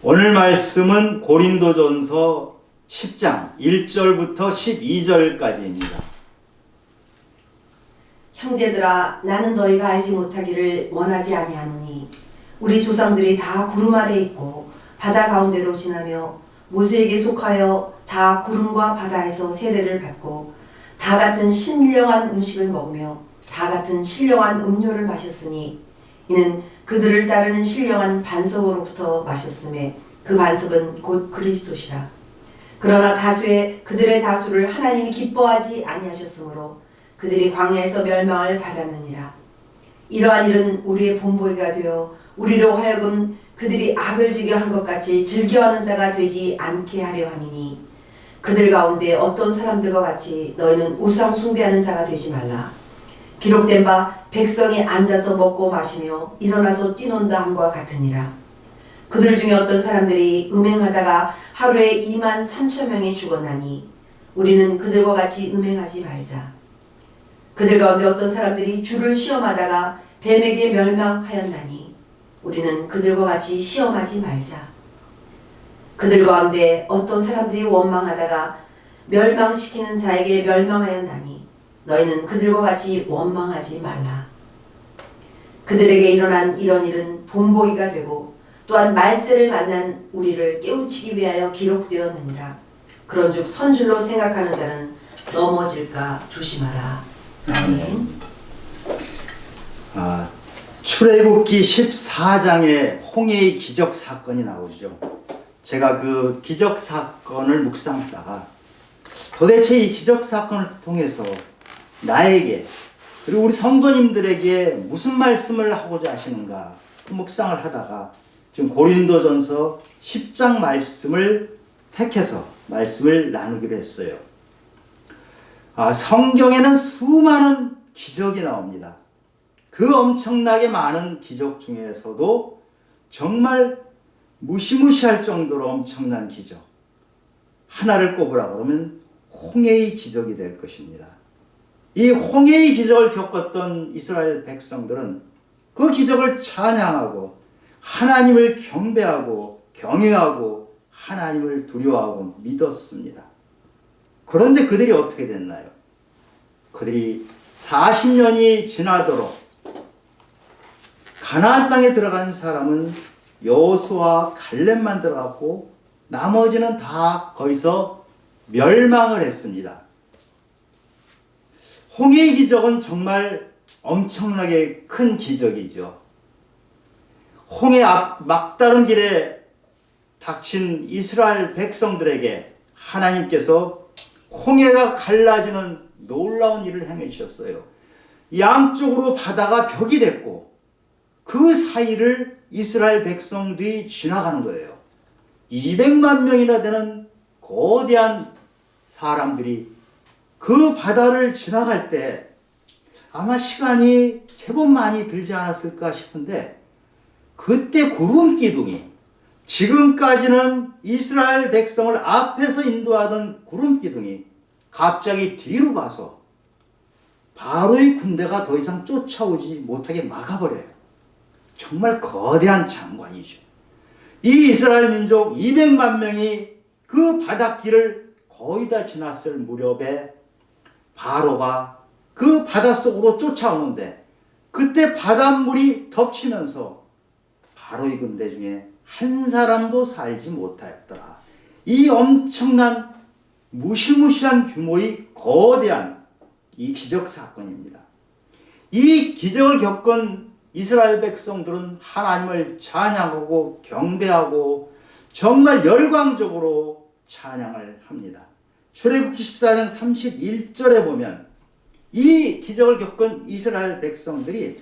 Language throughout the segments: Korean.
오늘 말씀은 고린도전서 10장 1절부터 12절까지입니다. 형제들아, 나는 너희가 알지 못하기를 원하지 아니하노니 우리 조상들이 다 구름 아래 있고 바다 가운데로 지나며 모세에게 속하여 다 구름과 바다에서 세례를 받고 다 같은 신령한 음식을 먹으며 다 같은 신령한 음료를 마셨으니 이는 그들을 따르는 신령한 반석으로부터 마셨음에 그 반석은 곧 그리스도시라. 그러나 그들의 다수를 하나님이 기뻐하지 아니하셨으므로 그들이 광야에서 멸망을 받았느니라. 이러한 일은 우리의 본보기가 되어 우리로 하여금 그들이 악을 즐겨한 것 같이 즐겨하는 자가 되지 않게 하려 함이니 그들 가운데 어떤 사람들과 같이 너희는 우상 숭배하는 자가 되지 말라. 기록된 바 백성이 앉아서 먹고 마시며 일어나서 뛰논다 함과 같으니라. 그들 중에 어떤 사람들이 음행하다가 하루에 23,000명이 죽었나니 우리는 그들과 같이 음행하지 말자. 그들 가운데 어떤 사람들이 주를 시험하다가 뱀에게 멸망하였나니 우리는 그들과 같이 시험하지 말자. 그들 가운데 어떤 사람들이 원망하다가 멸망시키는 자에게 멸망하였나니 너희는 그들과 같이 원망하지 말라. 그들에게 일어난 이런 일은 본보기가 되고 또한 말세를 만난 우리를 깨우치기 위하여 기록되었느니라. 그런즉 선줄로 생각하는 자는 넘어질까 조심하라. 아멘. 출애굽기 14장에 홍해의 기적 사건이 나오죠. 제가 그 기적 사건을 묵상하다가 도대체 이 기적 사건을 통해서 나에게 그리고 우리 성도님들에게 무슨 말씀을 하고자 하시는가 묵상을 하다가 지금 고린도전서 10장 말씀을 택해서 말씀을 나누기로 했어요. 성경에는 수많은 기적이 나옵니다. 그 엄청나게 많은 기적 중에서도 정말 무시무시할 정도로 엄청난 기적 하나를 꼽으라 그러면 홍해의 기적이 될 것입니다. 이 홍해의 기적을 겪었던 이스라엘 백성들은 그 기적을 찬양하고 하나님을 경배하고 경외하고 하나님을 두려워하고 믿었습니다. 그런데 그들이 어떻게 됐나요? 그들이 40년이 지나도록 가나안 땅에 들어간 사람은 여호수아와 갈렙만 들어갔고 나머지는 다 거기서 멸망을 했습니다. 홍해의 기적은 정말 엄청나게 큰 기적이죠. 홍해 앞 막다른 길에 닥친 이스라엘 백성들에게 하나님께서 홍해가 갈라지는 놀라운 일을 행해 주셨어요. 양쪽으로 바다가 벽이 됐고 그 사이를 이스라엘 백성들이 지나가는 거예요. 200만 명이나 되는 거대한 사람들이 그 바다를 지나갈 때 아마 시간이 제법 많이 들지 않았을까 싶은데 그때 구름 기둥이 지금까지는 이스라엘 백성을 앞에서 인도하던 구름 기둥이 갑자기 뒤로 가서 바로의 군대가 더 이상 쫓아오지 못하게 막아버려요. 정말 거대한 장관이죠. 이 이스라엘 민족 200만 명이 그 바닷길을 거의 다 지났을 무렵에 바로가 그 바닷속으로 쫓아오는데 그때 바닷물이 덮치면서 바로의 군대 중에 한 사람도 살지 못하였더라. 이 엄청난 무시무시한 규모의 거대한 이 기적 사건입니다. 이 기적을 겪은 이스라엘 백성들은 하나님을 찬양하고 경배하고 정말 열광적으로 찬양을 합니다. 출애굽기 14장 31절에 보면 이 기적을 겪은 이스라엘 백성들이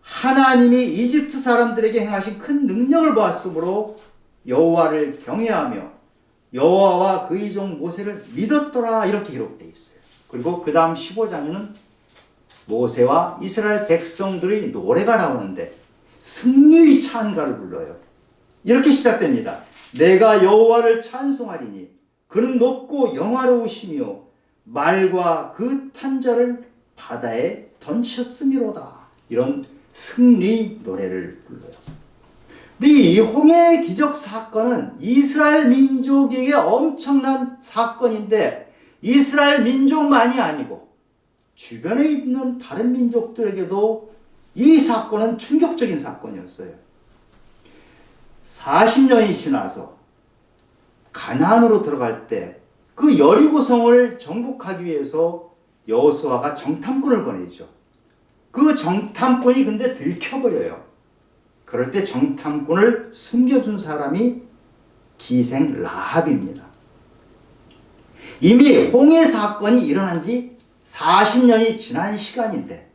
하나님이 이집트 사람들에게 행하신 큰 능력을 보았으므로 여호와를 경외하며 여호와와 그의 종 모세를 믿었더라 이렇게 기록되어 있어요. 그리고 그 다음 15장에는 모세와 이스라엘 백성들의 노래가 나오는데 승리의 찬가를 불러요. 이렇게 시작됩니다. 내가 여호와를 찬송하리니 그는 높고 영화로우시며 말과 그 탄자를 바다에 던졌음이로다. 이런 승리 노래를 불러요. 근데 이 홍해 기적 사건은 이스라엘 민족에게 엄청난 사건인데 이스라엘 민족만이 아니고 주변에 있는 다른 민족들에게도 이 사건은 충격적인 사건이었어요. 40년이 지나서 가나안으로 들어갈 때 그 여리고성을 정복하기 위해서 여호수아가 정탐꾼을 보내죠. 그 정탐꾼이 근데 들켜버려요. 그럴 때 정탐꾼을 숨겨준 사람이 기생 라합입니다. 이미 홍해 사건이 일어난 지 40년이 지난 시간인데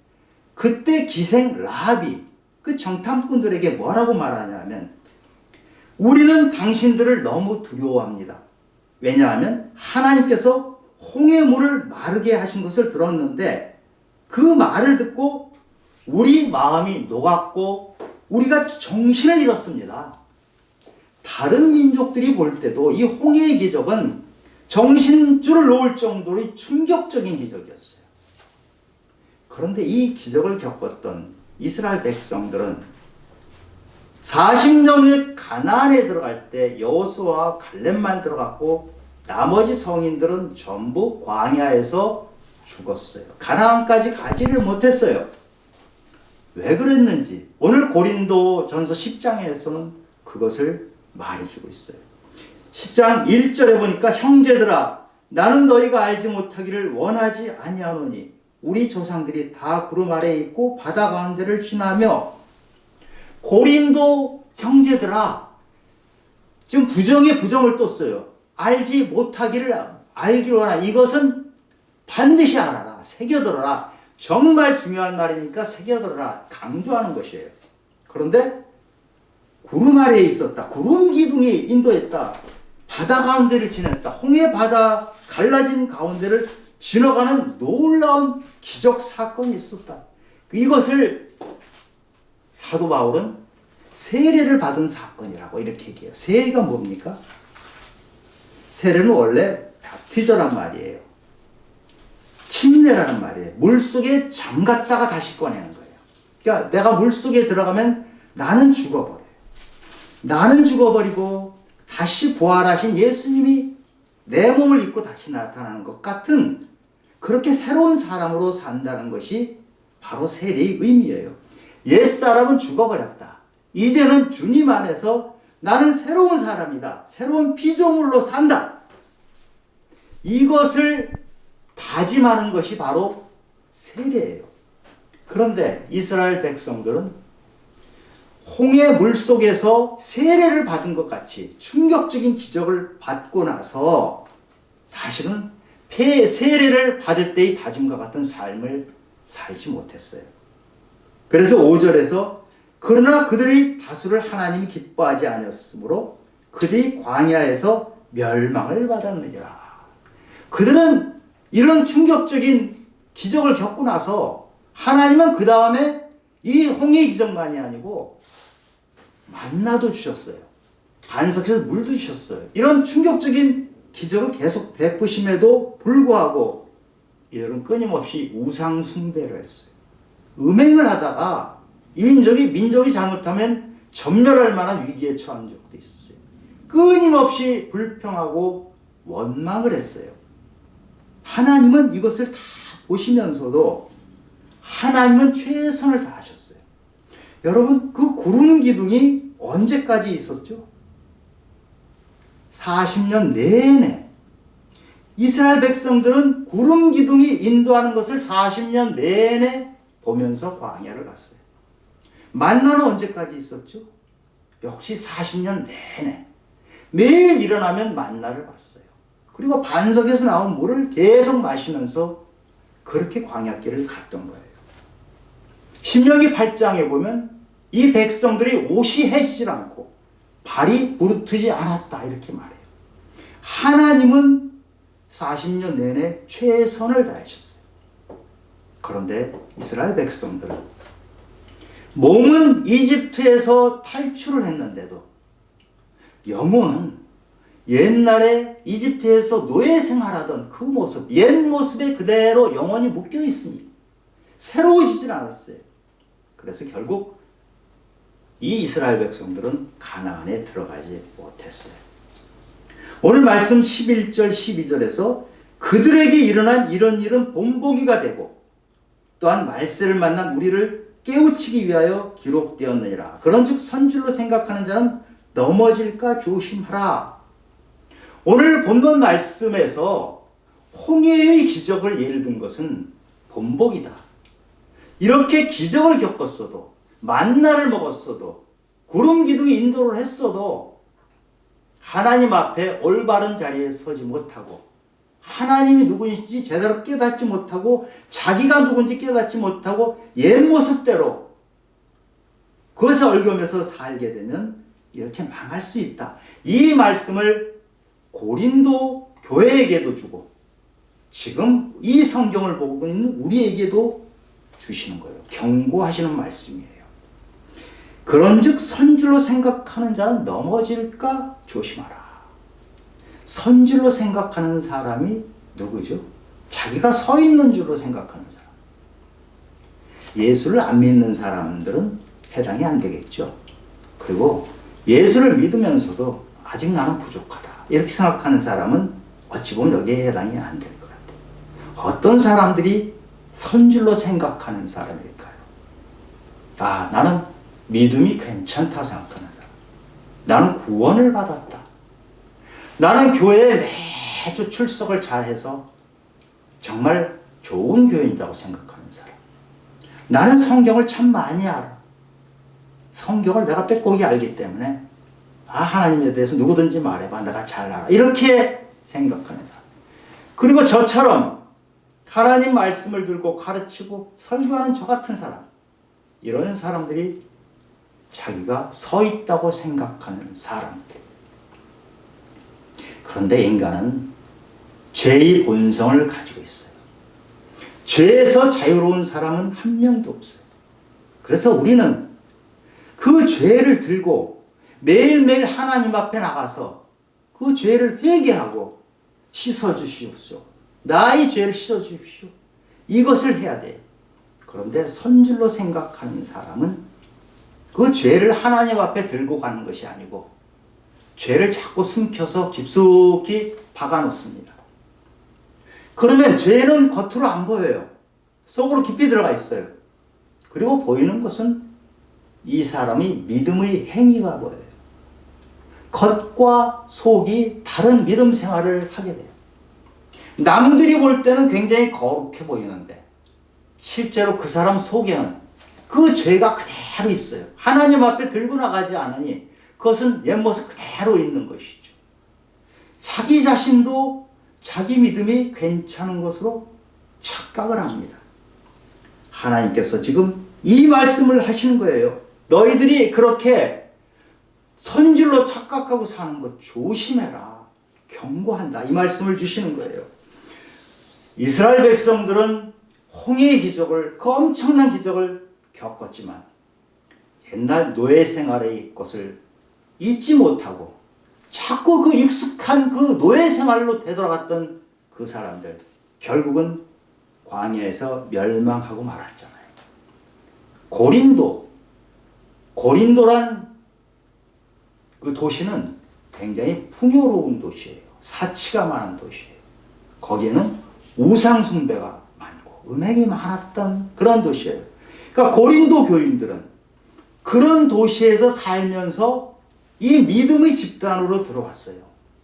그때 기생 라합이 그 정탐꾼들에게 뭐라고 말하냐면 우리는 당신들을 너무 두려워합니다. 왜냐하면 하나님께서 홍해물을 마르게 하신 것을 들었는데 그 말을 듣고 우리 마음이 녹았고 우리가 정신을 잃었습니다. 다른 민족들이 볼 때도 이 홍해의 기적은 정신줄을 놓을 정도로 충격적인 기적이었어요. 그런데 이 기적을 겪었던 이스라엘 백성들은 40년 후에 가나안에 들어갈 때 여호수아와 갈렙만 들어갔고 나머지 성인들은 전부 광야에서 죽었어요. 가나안까지 가지를 못했어요. 왜 그랬는지 오늘 고린도 전서 10장에서는 그것을 말해주고 있어요. 10장 1절에 보니까 형제들아 나는 너희가 알지 못하기를 원하지 아니하노니 우리 조상들이 다 구름 아래에 있고 바다 가운데를 지나며 고린도 형제들아 지금 부정에 부정을 떴어요. 알지 못하기를 알기로 하라. 이것은 반드시 알아라. 새겨들어라. 정말 중요한 말이니까 새겨들어라. 강조하는 것이에요. 그런데 구름 아래에 있었다. 구름 기둥이 인도했다. 바다 가운데를 지났다. 홍해 바다 갈라진 가운데를 지나가는 놀라운 기적 사건이 있었다. 이것을 사도 바울은 세례를 받은 사건이라고 이렇게 얘기해요. 세례가 뭡니까? 세례는 원래 바티저란 말이에요. 침례라는 말이에요. 물속에 잠갔다가 다시 꺼내는 거예요. 그러니까 내가 물속에 들어가면 나는 죽어버려요. 나는 죽어버리고 다시 부활하신 예수님이 내 몸을 입고 다시 나타나는 것 같은 그렇게 새로운 사람으로 산다는 것이 바로 세례의 의미예요. 옛사람은 죽어버렸다. 이제는 주님 안에서 나는 새로운 사람이다. 새로운 피조물로 산다. 이것을 다짐하는 것이 바로 세례예요. 그런데 이스라엘 백성들은 홍해 물속에서 세례를 받은 것 같이 충격적인 기적을 받고 나서 사실은 세례를 받을 때의 다짐과 같은 삶을 살지 못했어요. 그래서 5절에서 그러나 그들의 다수를 하나님이 기뻐하지 아니었으므로 그들이 광야에서 멸망을 받았느니라. 그들은 이런 충격적인 기적을 겪고 나서 하나님은 그 다음에 이 홍해 기적만이 아니고 만나도 주셨어요. 반석에서 물도 주셨어요. 이런 충격적인 기적을 계속 베푸심에도 불구하고 이들은 끊임없이 우상 숭배를 했어요. 음행을 하다가 이 민족이 잘못하면 전멸할 만한 위기에 처한 적도 있었어요. 끊임없이 불평하고 원망을 했어요. 하나님은 이것을 다 보시면서도 하나님은 최선을 다하셨어요. 여러분, 그 구름 기둥이 언제까지 있었죠? 40년 내내. 이스라엘 백성들은 구름 기둥이 인도하는 것을 40년 내내 보면서 광야를 갔어요. 만나는 언제까지 있었죠? 역시 40년 내내. 매일 일어나면 만나를 봤어요. 그리고 반석에서 나온 물을 계속 마시면서 그렇게 광야길을 갔던 거예요. 신명기 8장에 보면 이 백성들이 옷이 해지질 않고 발이 부르트지 않았다 이렇게 말해요. 하나님은 40년 내내 최선을 다하셨어요. 그런데 이스라엘 백성들은 몸은 이집트에서 탈출을 했는데도 영혼은 옛날에 이집트에서 노예 생활하던 그 모습, 옛 모습에 그대로 영혼이 묶여 있으니 새로워지질 않았어요. 그래서 결국 이 이스라엘 백성들은 가나안에 들어가지 못했어요. 오늘 말씀 11절 12절에서 그들에게 일어난 이런 일은 본보기가 되고 또한 말세를 만난 우리를 깨우치기 위하여 기록되었느니라. 그런즉 선줄로 생각하는 자는 넘어질까 조심하라. 오늘 본문 말씀에서 홍해의 기적을 예를 든 것은 본보기다. 이렇게 기적을 겪었어도 만나를 먹었어도 구름 기둥이 인도를 했어도 하나님 앞에 올바른 자리에 서지 못하고 하나님이 누구인지 제대로 깨닫지 못하고 자기가 누군지 깨닫지 못하고 옛 모습대로 그것을 얽으면서 살게 되면 이렇게 망할 수 있다. 이 말씀을 고린도 교회에게도 주고 지금 이 성경을 보고 있는 우리에게도 주시는 거예요. 경고하시는 말씀이에요. 그런즉 선줄로 생각하는 자는 넘어질까 조심하라. 선줄로 생각하는 사람이 누구죠? 자기가 서 있는 줄로 생각하는 사람. 예수를 안 믿는 사람들은 해당이 안 되겠죠. 그리고 예수를 믿으면서도 아직 나는 부족하다. 이렇게 생각하는 사람은 어찌 보면 여기에 해당이 안 될 것 같아요. 어떤 사람들이 선줄로 생각하는 사람일까요? 아, 나는 믿음이 괜찮다 생각하는 사람. 나는 구원을 받았다. 나는 교회에 매주 출석을 잘해서 정말 좋은 교인이라고 생각하는 사람. 나는 성경을 참 많이 알아. 성경을 내가 빼곡히 알기 때문에 하나님에 대해서 누구든지 말해봐. 내가 잘 알아. 이렇게 생각하는 사람. 그리고 저처럼 하나님 말씀을 들고 가르치고 설교하는 저 같은 사람. 이런 사람들이 자기가 서 있다고 생각하는 사람들. 그런데 인간은 죄의 본성을 가지고 있어요. 죄에서 자유로운 사람은 한 명도 없어요. 그래서 우리는 그 죄를 들고 매일매일 하나님 앞에 나가서 그 죄를 회개하고 씻어주시옵소서. 나의 죄를 씻어주십시오. 이것을 해야 돼요. 그런데 선줄로 생각하는 사람은 그 죄를 하나님 앞에 들고 가는 것이 아니고 죄를 자꾸 숨겨서 깊숙이 박아놓습니다. 그러면 죄는 겉으로 안 보여요. 속으로 깊이 들어가 있어요. 그리고 보이는 것은 이 사람이 믿음의 행위가 보여요. 겉과 속이 다른 믿음 생활을 하게 돼요. 남들이 볼 때는 굉장히 거룩해 보이는데 실제로 그 사람 속에는 그 죄가 그대로 있어요. 하나님 앞에 들고 나가지 않으니 그것은 옛 모습 그대로 있는 것이죠. 자기 자신도 자기 믿음이 괜찮은 것으로 착각을 합니다. 하나님께서 지금 이 말씀을 하시는 거예요. 너희들이 그렇게 선질로 착각하고 사는 것 조심해라. 경고한다. 이 말씀을 주시는 거예요. 이스라엘 백성들은 홍해의 기적을, 그 엄청난 기적을 겪었지만 옛날 노예 생활의 것을 잊지 못하고 자꾸 그 익숙한 그 노예 생활로 되돌아갔던 그 사람들 결국은 광야에서 멸망하고 말았잖아요. 고린도란 그 도시는 굉장히 풍요로운 도시예요. 사치가 많은 도시예요. 거기에는 우상 숭배가 많고 은행이 많았던 그런 도시예요. 그러니까 고린도 교인들은 그런 도시에서 살면서 이 믿음의 집단으로 들어왔어요.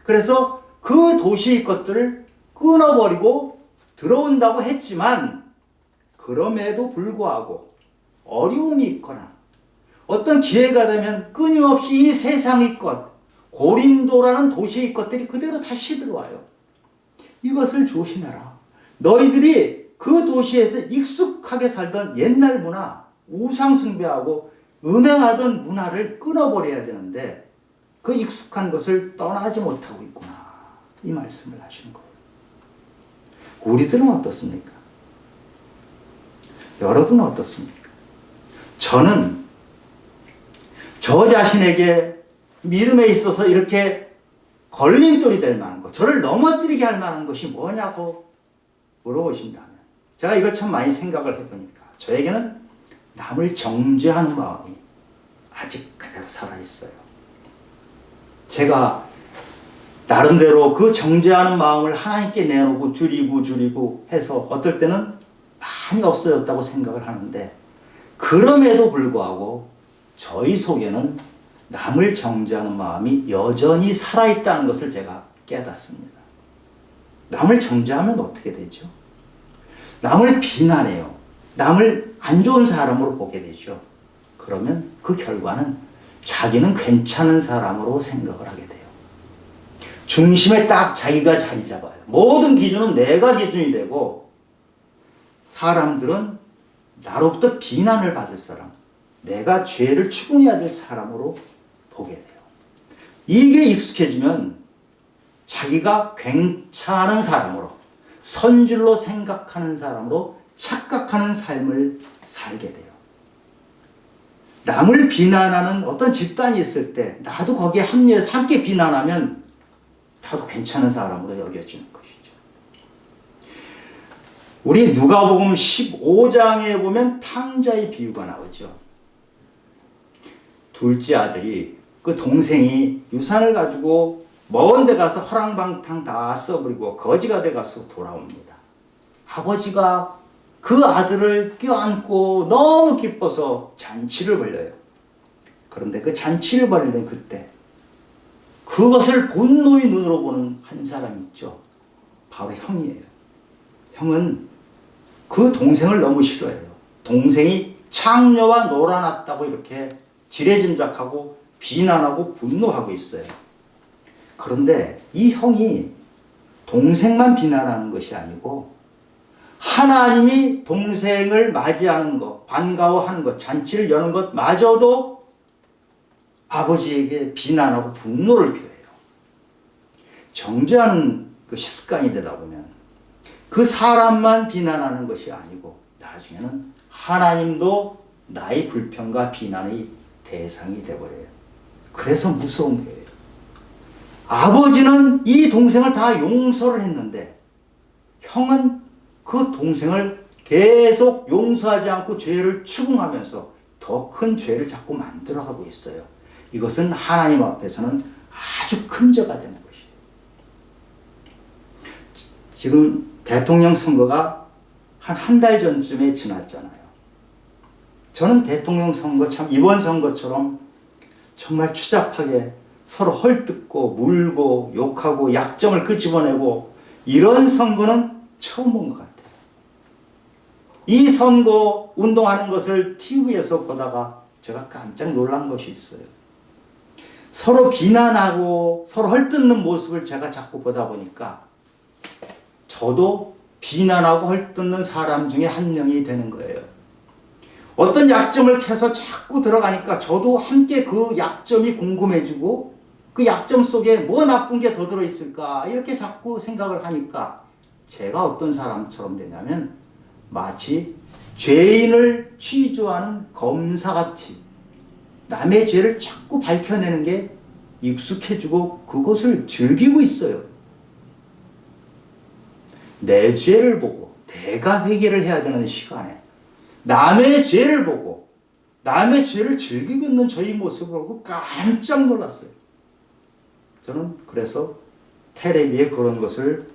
그래서 그 도시의 것들을 끊어버리고 들어온다고 했지만 그럼에도 불구하고 어려움이 있거나 어떤 기회가 되면 끊임없이 이 세상의 것, 고린도라는 도시의 것들이 그대로 다시 들어와요. 이것을 조심해라. 너희들이 그 도시에서 익숙하게 살던 옛날 문화, 우상 숭배하고 음행하던 문화를 끊어버려야 되는데 그 익숙한 것을 떠나지 못하고 있구나. 이 말씀을 하시는 거예요. 우리들은 어떻습니까? 여러분은 어떻습니까? 저는 저 자신에게 믿음에 있어서 이렇게 걸림돌이 될 만한 것, 저를 넘어뜨리게 할 만한 것이 뭐냐고 물어보신다면 제가 이걸 참 많이 생각을 해보니까 저에게는 남을 정죄하는 마음이 아직 그대로 살아있어요. 제가 나름대로 그 정죄하는 마음을 하나님께 내놓고 줄이고 해서 어떨 때는 많이 없어졌다고 생각을 하는데, 그럼에도 불구하고 저희 속에는 남을 정죄하는 마음이 여전히 살아있다는 것을 제가 깨닫습니다. 남을 정죄하면 어떻게 되죠? 남을 비난해요. 남을 안 좋은 사람으로 보게 되죠. 그러면 그 결과는 자기는 괜찮은 사람으로 생각을 하게 돼요. 중심에 딱 자기가 자리 잡아요. 모든 기준은 내가 기준이 되고, 사람들은 나로부터 비난을 받을 사람, 내가 죄를 추궁해야 될 사람으로 보게 돼요. 이게 익숙해지면 자기가 괜찮은 사람으로, 선질로 생각하는 사람으로 착각하는 삶을 살게 돼요. 남을 비난하는 어떤 집단이 있을 때 나도 거기에 합류해서 함께 비난하면 나도 괜찮은 사람으로 여겨지는 것이죠. 우리 누가복음 15장에 보면 탕자의 비유가 나오죠. 둘째 아들이 그 동생이 유산을 가지고 먼 데 가서 허랑방탕 다 써버리고 거지가 돼 가서 돌아옵니다. 아버지가 그 아들을 껴안고 너무 기뻐서 잔치를 벌려요. 그런데 그 잔치를 벌리는 그때 그것을 본노의 눈으로 보는 한 사람이 있죠. 바로 형이에요. 형은 그 동생을 너무 싫어해요. 동생이 창녀와 놀아났다고 이렇게 지레짐작하고 비난하고 분노하고 있어요. 그런데 이 형이 동생만 비난하는 것이 아니고 하나님이 동생을 맞이하는 것, 반가워하는 것, 잔치를 여는 것마저도 아버지에게 비난하고 분노를 표해요. 정죄하는 그 습관이 되다 보면 그 사람만 비난하는 것이 아니고 나중에는 하나님도 나의 불평과 비난의 대상이 되어버려요. 그래서 무서운 거예요. 아버지는 이 동생을 다 용서를 했는데 형은 그 동생을 계속 용서하지 않고 죄를 추궁하면서 더 큰 죄를 자꾸 만들어가고 있어요. 이것은 하나님 앞에서는 아주 큰 죄가 되는 것이에요. 지금 대통령 선거가 한 달 전쯤에 지났잖아요. 저는 대통령 선거 참 이번 선거처럼 정말 추잡하게 서로 헐뜯고 물고 욕하고 약점을 끄집어내고 이런 선거는 처음 본 것 같아요. 이 선거 운동하는 것을 TV에서 보다가 제가 깜짝 놀란 것이 있어요. 서로 비난하고 서로 헐뜯는 모습을 제가 자꾸 보다 보니까 저도 비난하고 헐뜯는 사람 중에 한 명이 되는 거예요. 어떤 약점을 캐서 자꾸 들어가니까 저도 함께 그 약점이 궁금해지고 그 약점 속에 뭐 나쁜 게 더 들어있을까 이렇게 자꾸 생각을 하니까 제가 어떤 사람처럼 되냐면 마치 죄인을 취조하는 검사같이 남의 죄를 자꾸 밝혀내는 게 익숙해지고 그것을 즐기고 있어요. 내 죄를 보고 내가 회개를 해야 되는 시간에 남의 죄를 보고 남의 죄를 즐기고 있는 저희 모습을 보고 깜짝 놀랐어요. 저는 그래서 텔레비에 그런 것을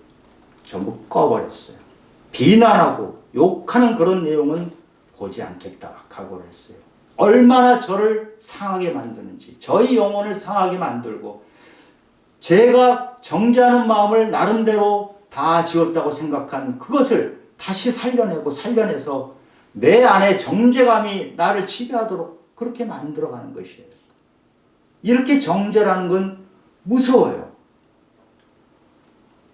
전부 꺼버렸어요. 비난하고 욕하는 그런 내용은 보지 않겠다 각오를 했어요. 얼마나 저를 상하게 만드는지, 저희 영혼을 상하게 만들고 제가 정죄하는 마음을 나름대로 다 지었다고 생각한 그것을 다시 살려내서 내 안에 정죄감이 나를 지배하도록 그렇게 만들어가는 것이에요. 이렇게 정죄라는 건 무서워요.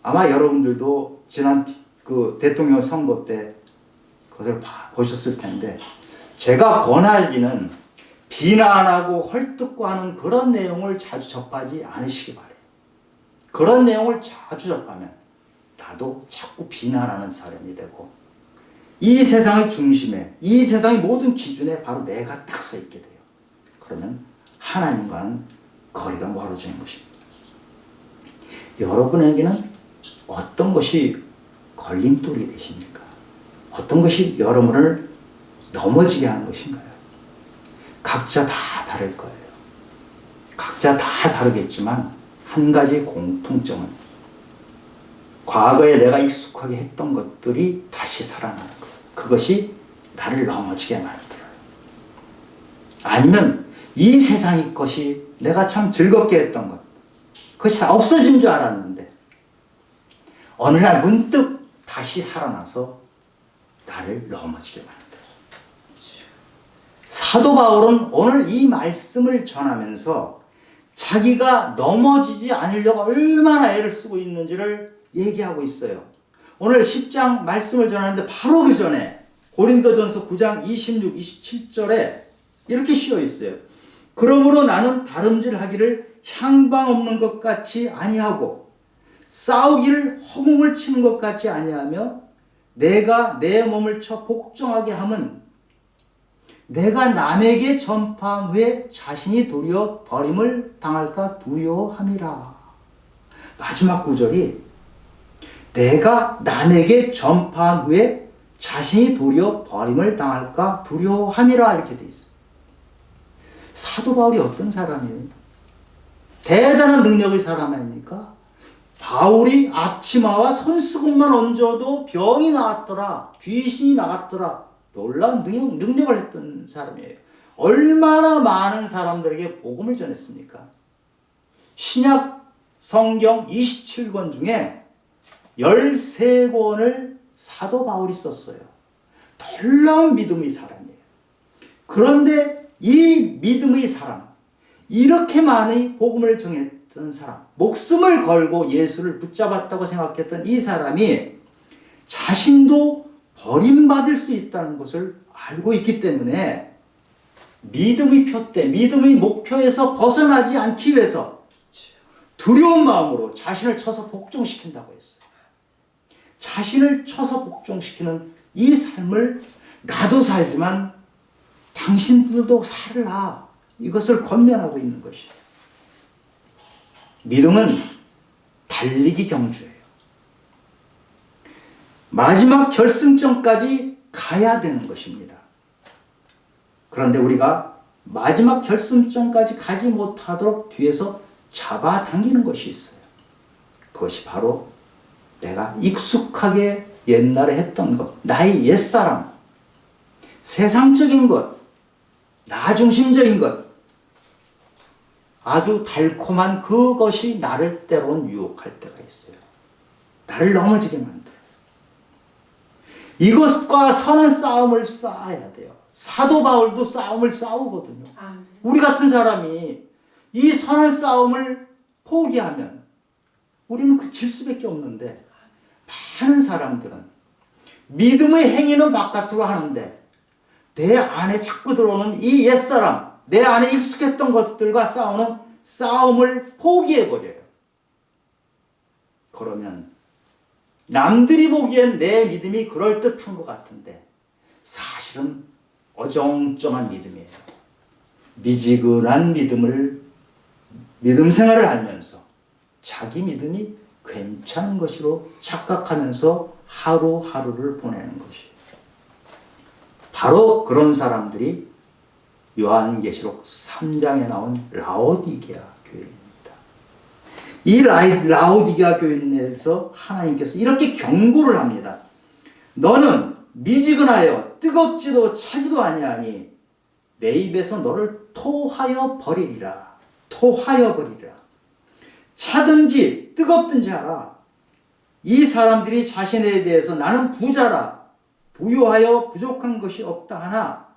아마 여러분들도 지난 그 대통령 선거 때 그것을 보셨을 텐데 제가 권하기는 비난하고 헐뜯고 하는 그런 내용을 자주 접하지 않으시기 바래요. 그런 내용을 자주 접하면 나도 자꾸 비난하는 사람이 되고 이 세상의 중심에 이 세상의 모든 기준에 바로 내가 딱 서 있게 돼요. 그러면 하나님과는 거리가 멀어지는 것입니다. 여러분에게는 어떤 것이 걸림돌이 되십니까? 어떤 것이 여러분을 넘어지게 하는 것인가요? 각자 다 다를 거예요. 각자 다 다르겠지만 한 가지 공통점은 과거에 내가 익숙하게 했던 것들이 다시 살아나는 거예요. 그것이 나를 넘어지게 만들어요. 아니면 이 세상의 것이 내가 참 즐겁게 했던 것, 그것이 다 없어진 줄 알았는데 어느 날 문득 다시 살아나서 나를 넘어지게 만들어요. 사도 바울은 오늘 이 말씀을 전하면서 자기가 넘어지지 않으려고 얼마나 애를 쓰고 있는지를 얘기하고 있어요. 오늘 10장 말씀을 전하는데 바로 그 전에 고린도전서 9장 26, 27절에 이렇게 씌어 있어요. 그러므로 나는 다름질하기를 향방 없는 것 같이 아니하고 싸우기를 허공을 치는 것 같이 아니하며 내가 내 몸을 쳐 복종하게 함은 내가 남에게 전파한 후에 자신이 도리어 버림을 당할까 두려워함이라. 마지막 구절이 내가 남에게 전파한 후에 자신이 도리어 버림을 당할까 두려워함이라 이렇게 돼 있어요. 사도 바울이 어떤 사람이에요? 대단한 능력의 사람 아닙니까? 바울이 앞치마와 손수건만 얹어도 병이 나았더라, 귀신이 나갔더라, 놀라운 능력을 했던 사람이에요. 얼마나 많은 사람들에게 복음을 전했습니까? 신약 성경 27권 중에 13권을 사도 바울이 썼어요. 놀라운 믿음의 사람이에요. 그런데 이 믿음의 사람, 이렇게 많은 복음을 전했던 사람, 목숨을 걸고 예수를 붙잡았다고 생각했던 이 사람이 자신도 버림받을 수 있다는 것을 알고 있기 때문에 믿음의 표대, 믿음의 목표에서 벗어나지 않기 위해서 두려운 마음으로 자신을 쳐서 복종시킨다고 했어요. 자신을 쳐서 복종시키는 이 삶을 나도 살지만 당신들도 살라, 이것을 권면하고 있는 것이에요. 믿음은 달리기 경주예요. 마지막 결승점까지 가야 되는 것입니다. 그런데 우리가 마지막 결승점까지 가지 못하도록 뒤에서 잡아당기는 것이 있어요. 그것이 바로 내가 익숙하게 옛날에 했던 것, 나의 옛사람, 세상적인 것, 나 중심적인 것, 아주 달콤한 그것이 나를 때로는 유혹할 때가 있어요. 나를 넘어지게 만들어요. 이것과 선한 싸움을 쌓아야 돼요. 사도 바울도 싸움을 싸우거든요. 아멘. 우리 같은 사람이 이 선한 싸움을 포기하면 우리는 그 질 수밖에 없는데, 많은 사람들은 믿음의 행위는 바깥으로 하는데 내 안에 자꾸 들어오는 이 옛사람, 내 안에 익숙했던 것들과 싸우는 싸움을 포기해버려요. 그러면 남들이 보기엔 내 믿음이 그럴듯한 것 같은데 사실은 어정쩡한 믿음이에요. 미지근한 믿음 생활을 하면서 자기 믿음이 괜찮은 것으로 착각하면서 하루하루를 보내는 것이에요. 바로 그런 사람들이 요한계시록 3장에 나온 라오디게아 교회입니다. 이 라오디게아 교인에서 하나님께서 이렇게 경고를 합니다. 너는 미지근하여 뜨겁지도 차지도 아니하니 내 입에서 너를 토하여 버리리라. 토하여 버리리라. 차든지 뜨겁든지 하라. 이 사람들이 자신에 대해서 나는 부자라, 부유하여 부족한 것이 없다 하나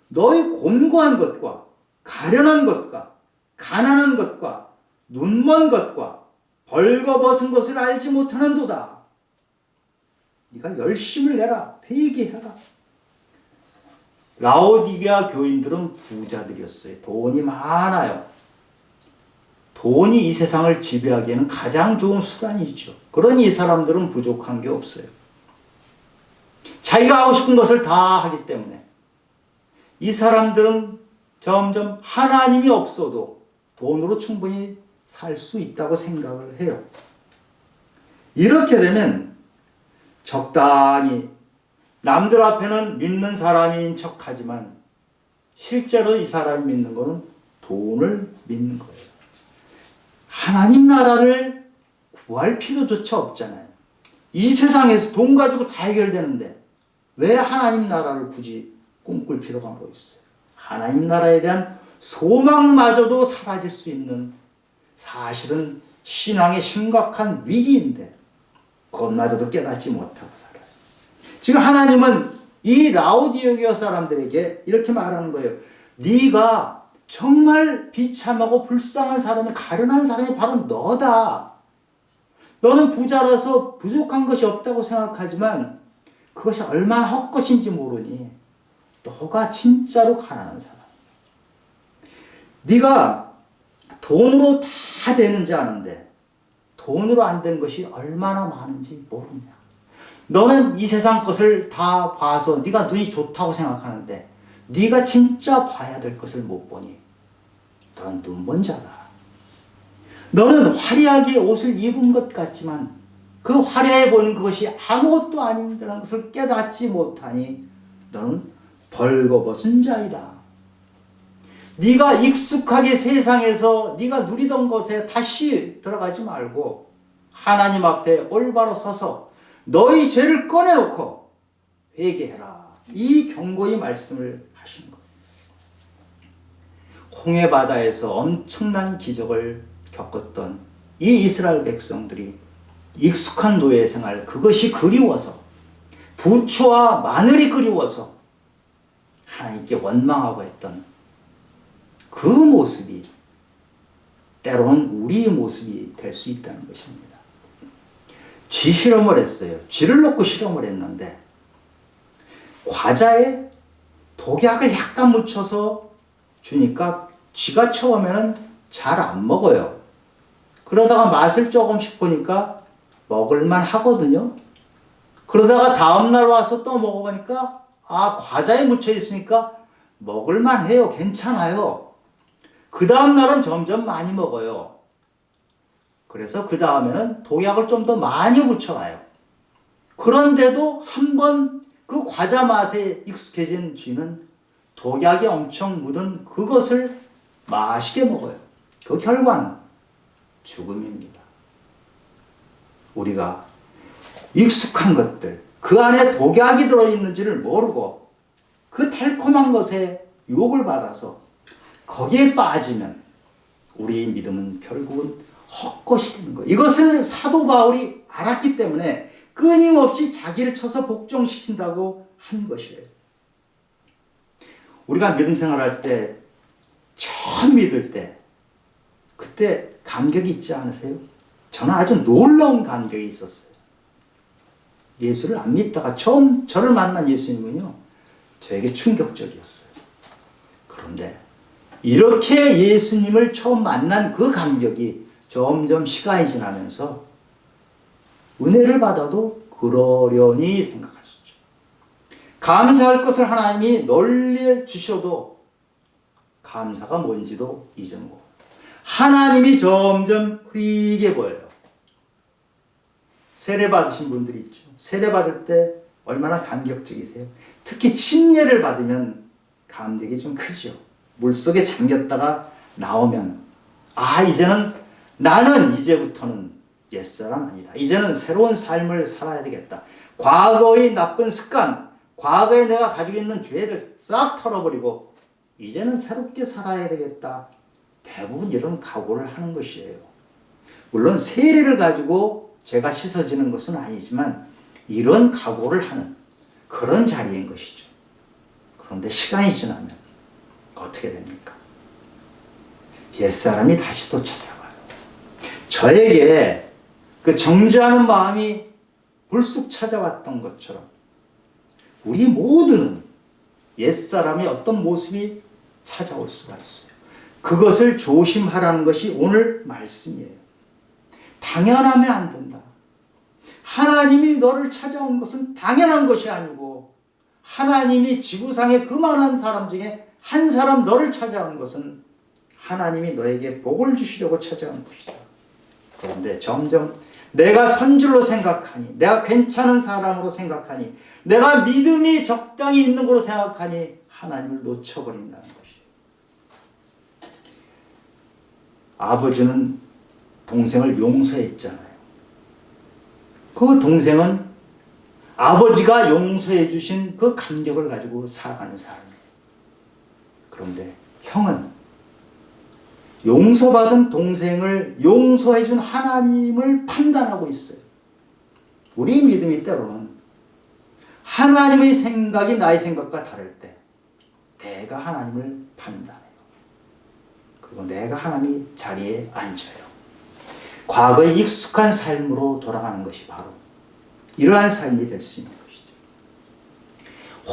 너의 곤고한 것과 가련한 것과 가난한 것과 눈먼 것과 벌거벗은 것을 알지 못하는도다. 네가 열심을 내라, 회개해라. 라오디게아 교인들은 부자들이었어요. 돈이 많아요. 돈이 이 세상을 지배하기에는 가장 좋은 수단이죠. 그러니 이 사람들은 부족한 게 없어요. 자기가 하고 싶은 것을 다 하기 때문에 이 사람들은 점점 하나님이 없어도 돈으로 충분히 살 수 있다고 생각을 해요. 이렇게 되면 적당히 남들 앞에는 믿는 사람인 척하지만 실제로 이 사람이 믿는 것은 돈을 믿는 거예요. 하나님 나라를 구할 필요조차 없잖아요. 이 세상에서 돈 가지고 다 해결되는데 왜 하나님 나라를 굳이 꿈꿀 필요가 뭐 있어요? 하나님 나라에 대한 소망마저도 사라질 수 있는, 사실은 신앙의 심각한 위기인데 그것마저도 깨닫지 못하고 살아요. 지금 하나님은 이 라오디게아 사람들에게 이렇게 말하는 거예요. 네가 정말 비참하고 불쌍한 사람이, 가련한 사람이 바로 너다. 너는 부자라서 부족한 것이 없다고 생각하지만 그것이 얼마나 헛것인지 모르니 너가 진짜로 가난한 사람. 네가 돈으로 다 되는지 아는데 돈으로 안 된 것이 얼마나 많은지 모르냐. 너는 이 세상 것을 다 봐서 네가 눈이 좋다고 생각하는데 네가 진짜 봐야 될 것을 못 보니 넌 눈먼 자다. 너는 화려하게 옷을 입은 것 같지만 그 화려해 보이는 그것이 아무것도 아닌다는 것을 깨닫지 못하니 너는 벌거벗은 자이다. 네가 익숙하게 세상에서 네가 누리던 것에 다시 들어가지 말고 하나님 앞에 올바로 서서 너희 죄를 꺼내놓고 회개해라. 이 경고의 말씀을 하신 거예요. 홍해 바다에서 엄청난 기적을 겪었던 이 이스라엘 백성들이 익숙한 노예 생활, 그것이 그리워서, 부추와 마늘이 그리워서 하나님께 원망하고 했던 그 모습이 때로는 우리의 모습이 될 수 있다는 것입니다. 쥐 실험을 했어요. 쥐를 놓고 실험을 했는데 과자에 독약을 약간 묻혀서 주니까 쥐가 처음에는 잘 안 먹어요. 그러다가 맛을 조금씩 보니까 먹을만 하거든요. 그러다가 다음날 와서 또 먹어보니까 과자에 묻혀 있으니까 먹을만 해요. 괜찮아요. 그 다음날은 점점 많이 먹어요. 그래서 그 다음에는 독약을 좀 더 많이 묻혀놔요. 그런데도 한번 그 과자 맛에 익숙해진 쥐는 독약이 엄청 묻은 그것을 맛있게 먹어요. 그 결과는 죽음입니다. 우리가 익숙한 것들, 그 안에 독약이 들어있는지를 모르고 그 달콤한 것에 유혹을 받아서 거기에 빠지면 우리의 믿음은 결국은 헛것이 되는 거예요. 이것을 사도 바울이 알았기 때문에 끊임없이 자기를 쳐서 복종시킨다고 한 것이에요. 우리가 믿음 생활할 때, 처음 믿을 때, 그때 감격이 있지 않으세요? 저는 아주 놀라운 감격이 있었어요. 예수를 안 믿다가 처음 저를 만난 예수님은요, 저에게 충격적이었어요. 그런데 이렇게 예수님을 처음 만난 그 감격이 점점 시간이 지나면서 은혜를 받아도 그러려니 생각할 수 있죠. 감사할 것을 하나님이 널리 주셔도 감사가 뭔지도 잊어먹고 하나님이 점점 흐리게 보여요. 세례 받으신 분들이 있죠. 세례 받을 때 얼마나 감격적이세요? 특히 침례를 받으면 감격이 좀 크죠. 물속에 잠겼다가 나오면 나는 이제부터는 옛사람 아니다. 이제는 새로운 삶을 살아야 되겠다. 과거의 나쁜 습관, 과거에 내가 가지고 있는 죄를 싹 털어버리고 이제는 새롭게 살아야 되겠다. 대부분 이런 각오를 하는 것이에요. 물론 세례를 가지고 죄가 씻어지는 것은 아니지만 이런 각오를 하는 그런 자리인 것이죠. 그런데 시간이 지나면 어떻게 됩니까? 옛사람이 다시 또 찾아와요. 저에게 그 정죄하는 마음이 불쑥 찾아왔던 것처럼 우리 모두는 옛사람의 어떤 모습이 찾아올 수가 있어요. 그것을 조심하라는 것이 오늘 말씀이에요. 당연하면 안 된다. 하나님이 너를 찾아온 것은 당연한 것이 아니고 하나님이 지구상의 그만한 사람 중에 한 사람 너를 찾아온 것은 하나님이 너에게 복을 주시려고 찾아온 것이다. 그런데 점점 내가 선줄로 생각하니, 내가 괜찮은 사람으로 생각하니, 내가 믿음이 적당히 있는 걸로 생각하니 하나님을 놓쳐버린다는 것이에요. 아버지는 동생을 용서했잖아요. 그 동생은 아버지가 용서해 주신 그 감격을 가지고 살아가는 사람이에요. 그런데 형은 용서받은 동생을 용서해 준 하나님을 판단하고 있어요. 우리 믿음이 때로는 하나님의 생각이 나의 생각과 다를 때 내가 하나님을 판단해요. 그리고 내가 하나님의 자리에 앉아요. 과거의 익숙한 삶으로 돌아가는 것이 바로 이러한 삶이 될 수 있는 것이죠.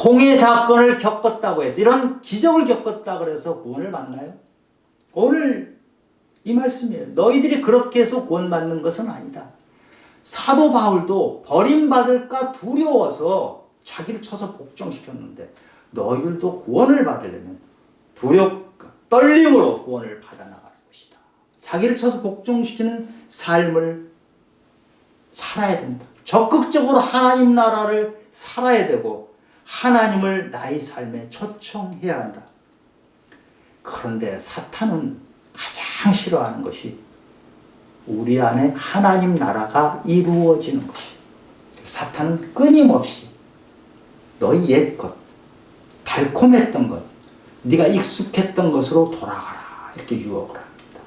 홍해 사건을 겪었다고 해서, 이런 기적을 겪었다고 해서 구원을 받나요? 오늘 이 말씀이에요. 너희들이 그렇게 해서 구원받는 것은 아니다. 사도 바울도 버림받을까 두려워서 자기를 쳐서 복종시켰는데, 너희들도 구원을 받으려면 두렵고 떨림으로 구원을 받아나가는 것이다. 자기를 쳐서 복종시키는 삶을 살아야 된다. 적극적으로 하나님 나라를 살아야 되고 하나님을 나의 삶에 초청해야 한다. 그런데 사탄은 가장 싫어하는 것이 우리 안에 하나님 나라가 이루어지는 것이에요. 사탄은 끊임없이 너희 옛 것, 달콤했던 것, 네가 익숙했던 것으로 돌아가라, 이렇게 유혹을 합니다.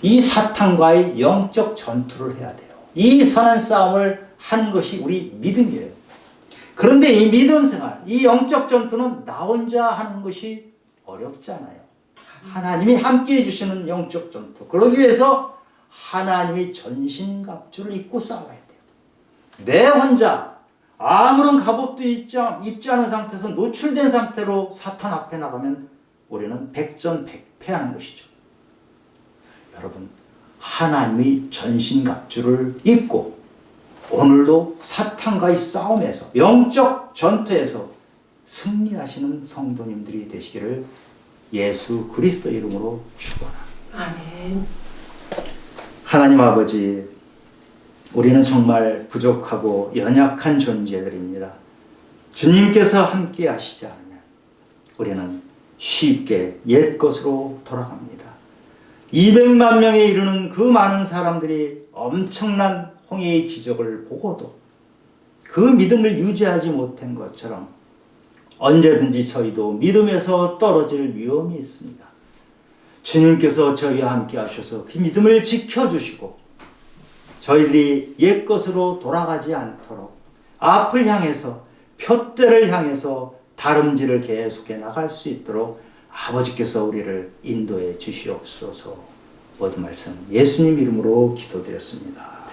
이 사탄과의 영적 전투를 해야 돼요. 이 선한 싸움을 한 것이 우리 믿음이에요. 그런데 이 믿음 생활, 이 영적 전투는 나 혼자 하는 것이 어렵잖아요. 하나님이 함께 해주시는 영적 전투. 그러기 위해서 하나님의 전신갑주를 입고 싸워야 돼요. 내 혼자 아무런 갑옷도 입지 않은 상태에서 노출된 상태로 사탄 앞에 나가면 우리는 백전백패하는 것이죠. 여러분, 하나님의 전신갑주를 입고 오늘도 사탄과의 싸움에서, 영적 전투에서 승리하시는 성도님들이 되시기를 예수 그리스도 이름으로 축원합니다. 아멘. 하나님 아버지, 우리는 정말 부족하고 연약한 존재들입니다. 주님께서 함께 하시지 않으면 우리는 쉽게 옛 것으로 돌아갑니다. 200만 명에 이르는 그 많은 사람들이 엄청난 홍해의 기적을 보고도 그 믿음을 유지하지 못한 것처럼 언제든지 저희도 믿음에서 떨어질 위험이 있습니다. 주님께서 저희와 함께 하셔서 그 믿음을 지켜주시고 저희들이 옛것으로 돌아가지 않도록 앞을 향해서, 표대를 향해서 다름질을 계속해 나갈 수 있도록 아버지께서 우리를 인도해 주시옵소서. 모든 말씀 예수님 이름으로 기도드렸습니다.